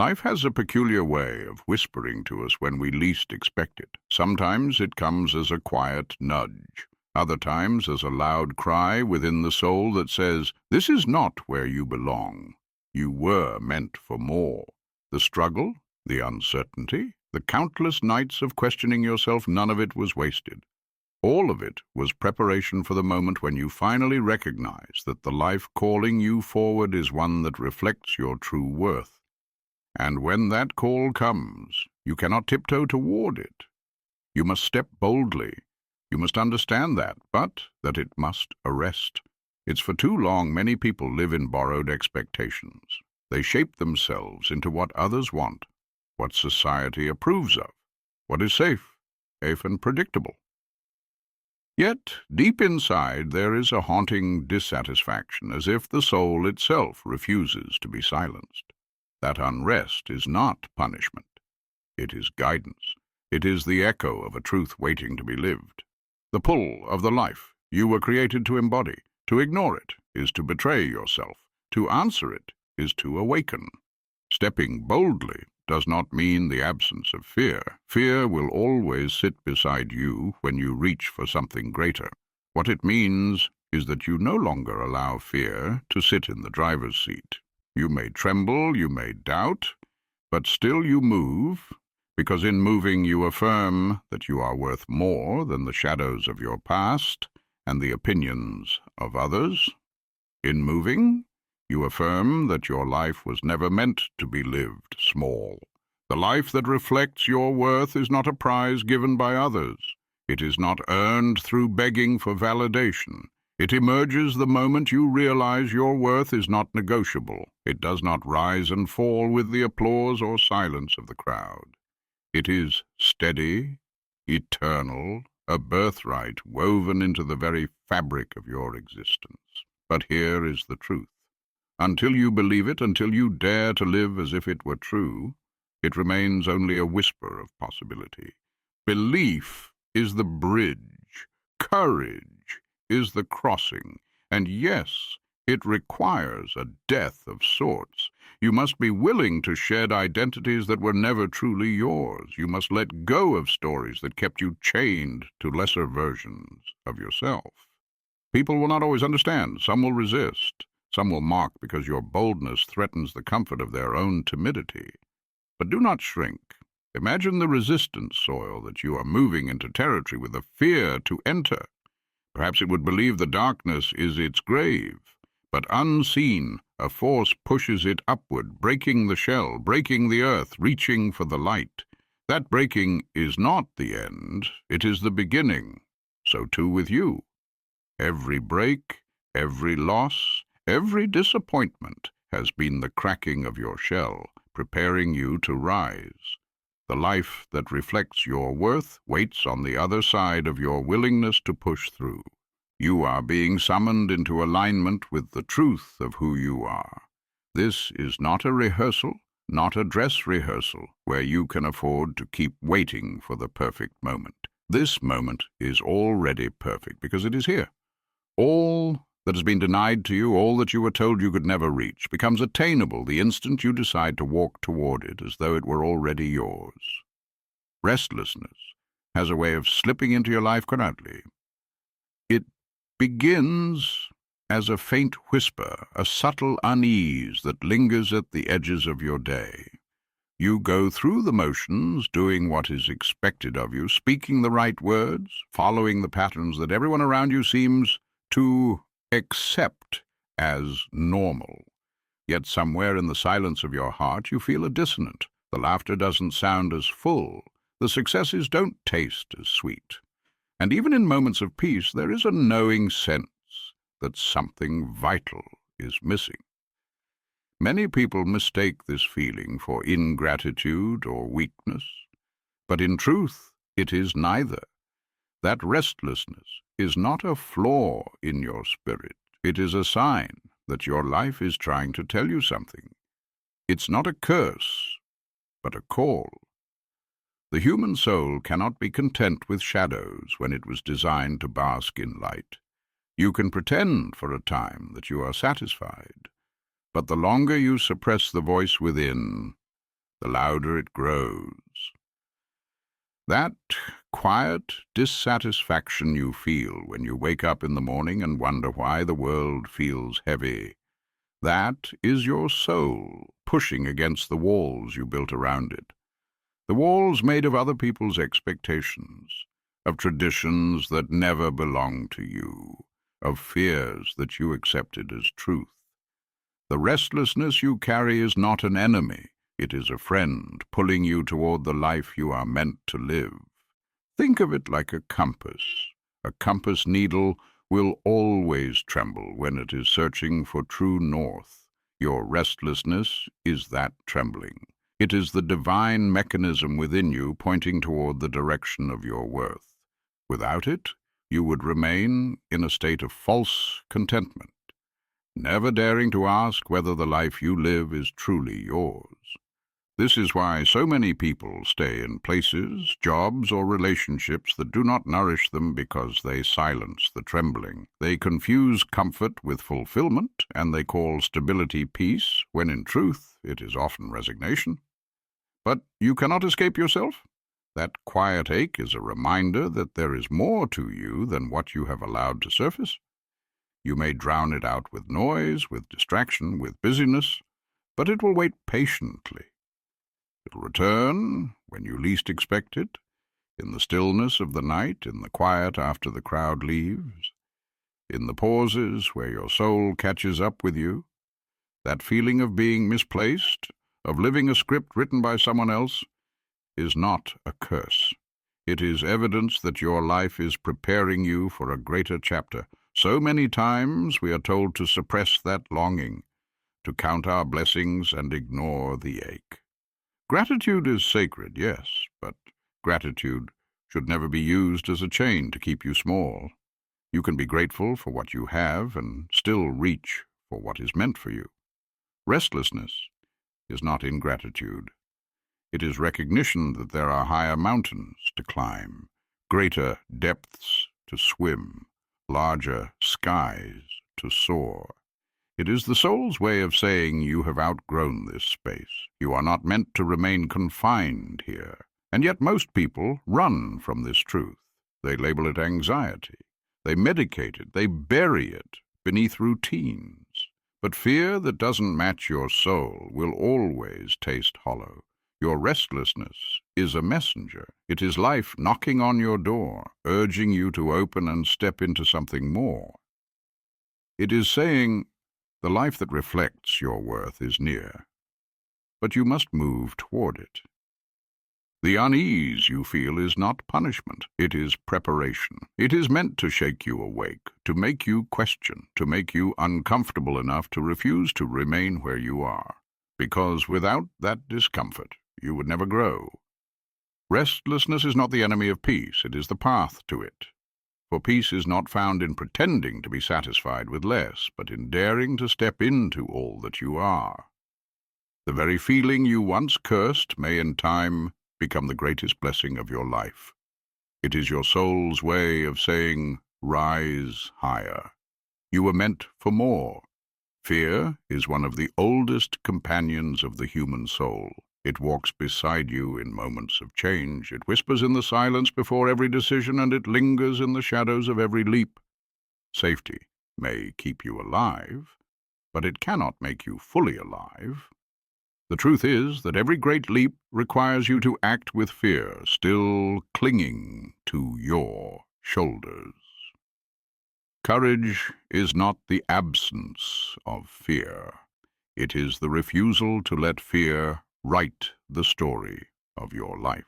Life has a peculiar way of whispering to us when we least expect it. Sometimes it comes as a quiet nudge. Other times as a loud cry within the soul that says, "This is not where you belong. You were meant for more." The struggle, the uncertainty, the countless nights of questioning yourself, none of it was wasted. All of it was preparation for the moment when you finally recognize that the life calling you forward is one that reflects your true worth. And when that call comes, you cannot tiptoe toward it. You must step boldly. You must understand that, but that it must arrest. It's for too long many people live in borrowed expectations. They shape themselves into what others want, what society approves of, what is safe and predictable. Yet, deep inside, there is a haunting dissatisfaction, as if the soul itself refuses to be silenced. That unrest is not punishment. It is guidance. It is the echo of a truth waiting to be lived. The pull of the life you were created to embody. To ignore it is to betray yourself. To answer it is to awaken. Stepping boldly does not mean the absence of fear. Fear will always sit beside you when you reach for something greater. What it means is that you no longer allow fear to sit in the driver's seat. You may tremble, you may doubt, but still you move, because in moving you affirm that you are worth more than the shadows of your past and the opinions of others. In moving, you affirm that your life was never meant to be lived small. The life that reflects your worth is not a prize given by others. It is not earned through begging for validation. It emerges the moment you realize your worth is not negotiable. It does not rise and fall with the applause or silence of the crowd. It is steady, eternal, a birthright woven into the very fabric of your existence. But here is the truth. Until you believe it, until you dare to live as if it were true, it remains only a whisper of possibility. Belief is the bridge. Courage is the crossing. And yes, it requires a death of sorts. You must be willing to shed identities that were never truly yours. You must let go of stories that kept you chained to lesser versions of yourself. People will not always understand. Some will resist. Some will mock because your boldness threatens the comfort of their own timidity. But do not shrink. Imagine the resistance soil that you are moving into territory with a fear to enter. Perhaps it would believe the darkness is its grave, but unseen, a force pushes it upward, breaking the shell, breaking the earth, reaching for the light. That breaking is not the end, it is the beginning. So too with you. Every break, every loss, every disappointment has been the cracking of your shell, preparing you to rise. The life that reflects your worth waits on the other side of your willingness to push through. You are being summoned into alignment with the truth of who you are. This is not a rehearsal, not a dress rehearsal, where you can afford to keep waiting for the perfect moment. This moment is already perfect because it is here. All that has been denied to you, all that you were told you could never reach, becomes attainable the instant you decide to walk toward it as though it were already yours. Restlessness has a way of slipping into your life quietly. It begins as a faint whisper, a subtle unease that lingers at the edges of your day. You go through the motions, doing what is expected of you, speaking the right words, following the patterns that everyone around you seems to accept as normal. Yet somewhere in the silence of your heart you feel a dissonance. The laughter doesn't sound as full. The successes don't taste as sweet. And even in moments of peace there is a knowing sense that something vital is missing. Many people mistake this feeling for ingratitude or weakness, but in truth it is neither. That restlessness is not a flaw in your spirit. It is a sign that your life is trying to tell you something. It's not a curse, but a call. The human soul cannot be content with shadows when it was designed to bask in light. You can pretend for a time that you are satisfied, but the longer you suppress the voice within, the louder it grows. That quiet dissatisfaction you feel when you wake up in the morning and wonder why the world feels heavy, that is your soul pushing against the walls you built around it. The walls made of other people's expectations, of traditions that never belonged to you, of fears that you accepted as truth. The restlessness you carry is not an enemy. It is a friend pulling you toward the life you are meant to live. Think of it like a compass. A compass needle will always tremble when it is searching for true north. Your restlessness is that trembling. It is the divine mechanism within you pointing toward the direction of your worth. Without it, you would remain in a state of false contentment, never daring to ask whether the life you live is truly yours. This is why so many people stay in places, jobs, or relationships that do not nourish them, because they silence the trembling. They confuse comfort with fulfillment, and they call stability peace, when in truth it is often resignation. But you cannot escape yourself. That quiet ache is a reminder that there is more to you than what you have allowed to surface. You may drown it out with noise, with distraction, with busyness, but it will wait patiently. It'll return when you least expect it, in the stillness of the night, in the quiet after the crowd leaves, in the pauses where your soul catches up with you. That feeling of being misplaced, of living a script written by someone else, is not a curse. It is evidence that your life is preparing you for a greater chapter. So many times we are told to suppress that longing, to count our blessings and ignore the ache. Gratitude is sacred, yes, but gratitude should never be used as a chain to keep you small. You can be grateful for what you have and still reach for what is meant for you. Restlessness is not ingratitude. It is recognition that there are higher mountains to climb, greater depths to swim, larger skies to soar. It is the soul's way of saying you have outgrown this space. You are not meant to remain confined here. And yet most people run from this truth. They label it anxiety. They medicate it. They bury it beneath routines. But fear that doesn't match your soul will always taste hollow. Your restlessness is a messenger. It is life knocking on your door, urging you to open and step into something more. It is saying, the life that reflects your worth is near, but you must move toward it. The unease you feel is not punishment, it is preparation. It is meant to shake you awake, to make you question, to make you uncomfortable enough to refuse to remain where you are, because without that discomfort, you would never grow. Restlessness is not the enemy of peace, it is the path to it. For peace is not found in pretending to be satisfied with less, but in daring to step into all that you are. The very feeling you once cursed may in time become the greatest blessing of your life. It is your soul's way of saying, rise higher. You were meant for more. Fear is one of the oldest companions of the human soul. It walks beside you in moments of change. It whispers in the silence before every decision, and it lingers in the shadows of every leap. Safety may keep you alive, but it cannot make you fully alive. The truth is that every great leap requires you to act with fear, still clinging to your shoulders. Courage is not the absence of fear. It is the refusal to let fear write the story of your life.